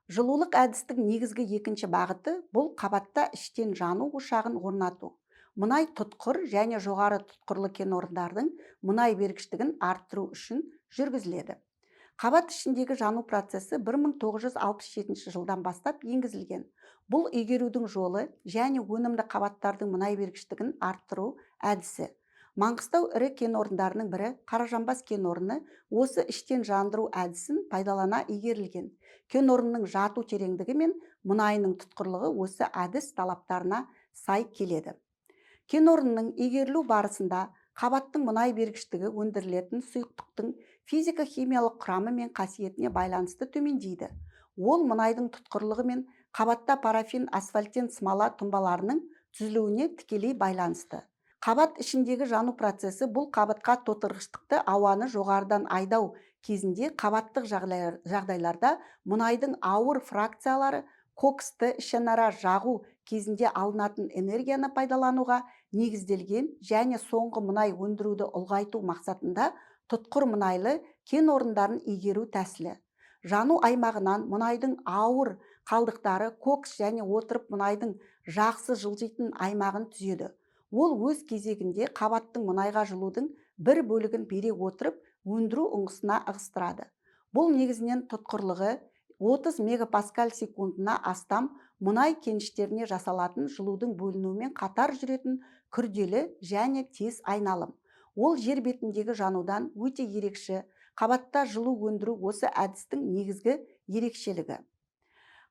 Жылулық әдістің негізгі екінші бағыты бұл қабатта іштен жану ошағын орнату. Мұнай тұтқыр және жоғары тұтқырлы кен орындардың мұнай бергіштігін арттыру үшін жүргізіледі. Қабат ішіндегі жану процесі 1967 жылдан бастап енгізілген. Бұл игерудің жолы және өнімді қабаттардың мұнай бергіштігін арттыру әдісі. Маңғыстау ірі кен орындарының бірі Қаражанбас кен орны осы іштен жандыру әдісін пайдалана игерілген. Кен орнының жату тереңдігі мен мұнайының тұтқырлығы осы әдіс талаптарына сай келеді. Кен орнының игерілу барысында қабаттың мұнай бергіштігі өндірілетін сұйықтықтың физика-химиялық құрамы мен қасиетіне байланысты төмендейді. Ол мұнайдың тұтқырлығы мен қабатта парафин, асфальттен смола тұнбаларының түзілуіне тікелей байланысты. Қабат ішіндегі жану процесі бұл қабатқа тотырғыштықты ауаны жоғарыдан айдау кезінде қабаттық жағдайларда мұнайдың ауыр фракциялары коксты ішінара жағу кезінде алынатын энергияны пайдалануға негізделген және соңғы мұнай өндіруді ұлғайту мақсатында тұтқыр мұнайлы кен орындарын игеру тәсілі. Жану аймағынан мұнайдың ауыр қалдықтары кокс және отырып мұнайдың жақсы жылжитын аймағын түзеді. Ол өз кезегінде қабаттың мұнайға жылудың бір бөлігін бере отырып өндіру ұңғысына ығыстырады. Бұл негізінен тұтқырлығы 30 мегапаскаль секундына астам мұнай кеніштеріне жасалатын жылудың бөлінуімен қатар жүретін күрделі және тез айналым. Ол жер бетіндегі жанудан өте ерекше, қабатта жылу өндіру осы әдістің негізгі ерекшелігі.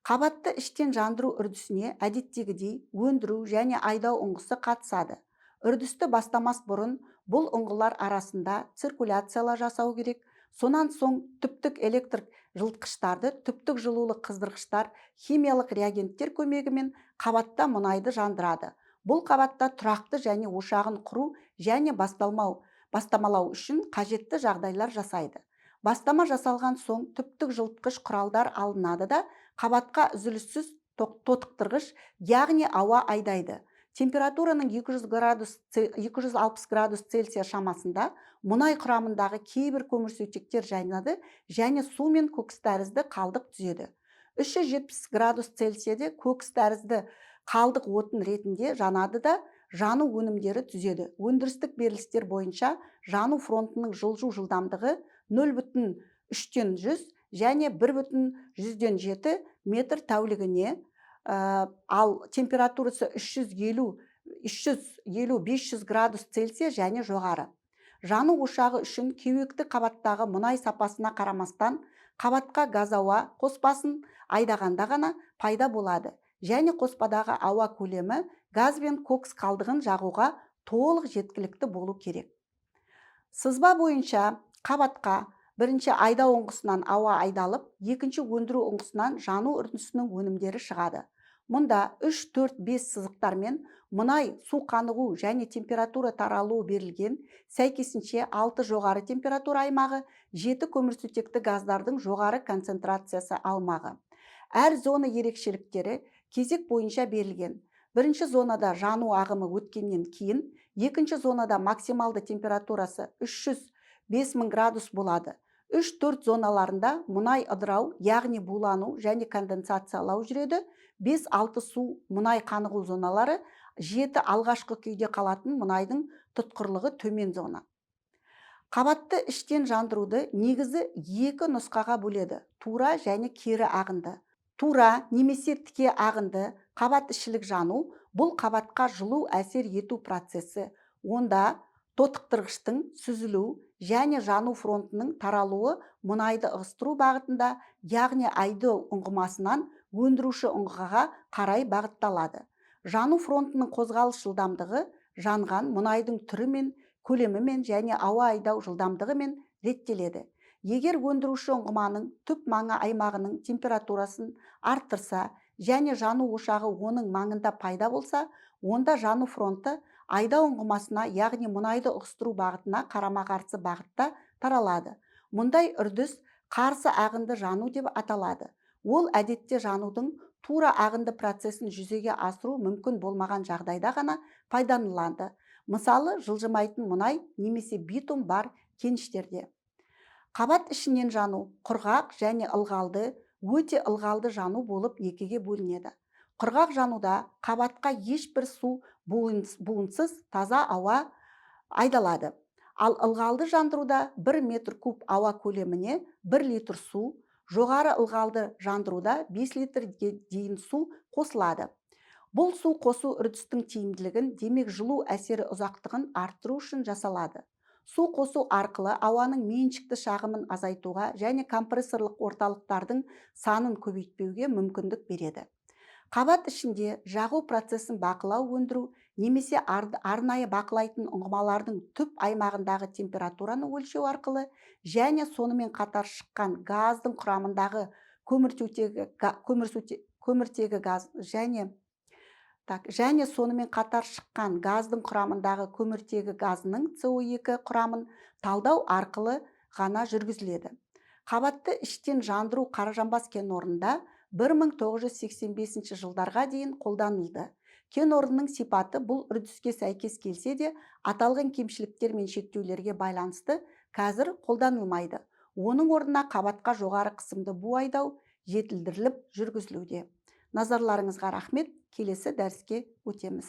Қабатты іштен жандыру үрдісіне әдеттегідей өндіру және айдау ұңғысы қатысады. Үрдісті бастамас бұрын бұл ұңғылар арасында циркуляциялар жасау керек. Сонан соң түптік электр жылытқыштарды, түптік жылулы қыздырғыштар, химиялық реагенттер көмегімен қабатта мұнайды жандырады. Бұл қабатта тұрақты және ошағын құру және бастамалау үшін қажетті жағдайлар жасайды. Бастама жасалған соң түптік жылытқыш құралдар алынады да қабатқа үзіліссіз тотықтырғыш, яғни ауа айдайды. Температураның 260 градус Цельсия шамасында мұнай құрамындағы кейбір көмірсутектер жайнады және су мен көкіс тәрізді қалдық түзеді. 370 градус Цельсияде көкіс тәрізді қалдық отын ретінде жанады да жану өнімдері түзеді. Өндірістік берілістер бойынша жану фронтының жылжу жылдамдығы 0,3-тен 100 және 1,107 метр тәулігіне, ал температурасы 350-500 градус Цельсия және жоғары. Жану ошағы үшін кеуекті қабаттағы мұнай сапасына қарамастан қабатқа газ ауа қоспасын айдағанда ғана пайда болады және қоспадағы ауа көлемі газ бен кокс қалдығын жағуға толық жеткілікті болу керек. Сызба бойынша қабатқа бірінші айдау ұңғысынан ауа айдалып, екінші өндіру ұңғысынан жану үрдісінің өнімдері шығады. Мұнда 3-4-5 сызықтармен мұнай, су қанығу және температура таралуы берілген, сәйкесінше 6 жоғары температура аймағы, 7 көмірсутекті газдардың жоғары концентрациясы аумағы. Әр зона ерекшеліктері кезек бойынша берілген. Бірінші зонада жану ағымы өткеннен кейін, екінші зонада максималды температурасы 300-5000 градус болады. 3-4 зоналарында мұнай ыдырау, яғни булану және конденсациялау жүреді. 5-6 су мұнай қанығу зоналары, 7 алғашқы күйде қалатын мұнайдың тұтқырлығы төмен зона. Қабатты іштен жандыруды негізі екі нұсқаға бөледі: тура және кері ағынды. Тура немесе тіке ағынды қабат ішілік жану бұл қабатқа жылу әсер ету процесі. Онда тотықтырғыштың сүзілу және жану фронтының таралуы мұнайды ығыстыру бағытында, яғни айдау ұңғымасынан өндіруші ұңғыға қарай бағытталады. Жану фронтының қозғалыс жылдамдығы жанған мұнайдың түрімен, көлемімен және ауа айдау жылдамдығымен реттеледі. Егер өндіруші ұңғыманың түп маңы аймағының температурасын арттырса және жану ошағы оның маңында пайда болса, онда жану фронты айдау ұңғымасына, яғни мұнайды ығыстыру бағытына қарама-қарсы бағытта таралады. Мұндай үрдіс қарсы ағынды жану деп аталады. Ол әдетте жанудың тура ағынды процесін жүзеге асыру мүмкін болмаған жағдайда ғана пайдаланылады. Мысалы, жылжымайтын мұнай немесе битум бар кеніштерде. Қабат ішінен жану құрғақ және ылғалды, өте ылғалды жану болып екіге бөлінеді. Құрғақ жануда қабатқа ешбір су буынсыз таза ауа айдалады. Ал ылғалды жандыруда 1 метр куб ауа көлеміне 1 литр су, жоғары ылғалды жандыруда 5 литрге дейін су қосылады. Бұл су қосу үрдістің тиімділігін, демек жылу әсері ұзақтығын арттыру үшін жасалады. Су қосу арқылы ауаның меншікті шағымын азайтуға және компрессорлық орталықтардың санын көбейтпеуге мүмкіндік береді. Қабат ішінде жағу процесін бақылау өндіру немесе арнайы бақылайтын ұңғымалардың түп аймағындағы температураны өлшеу арқылы және сонымен қатар шыққан газдың құрамындағы көміртегі газ және сонымен қатар шыққан газдың құрамындағы көміртегі газының СО2 құрамын талдау арқылы ғана жүргізіледі. Қабатты іштен жандыру Қаражанбас кен орнында 1985 жылдарға дейін қолданылды. Кен орнының сипаты бұл үрдіске сәйкес келсе де, аталған кемшіліктер мен шектеулерге байланысты қазір қолданылмайды. Оның орнына қабатқа жоғары қысымды бу айдау жетілдіріліп жүргізілуде. Назарларыңызға рахмет. Келесі дәріске өтеміз.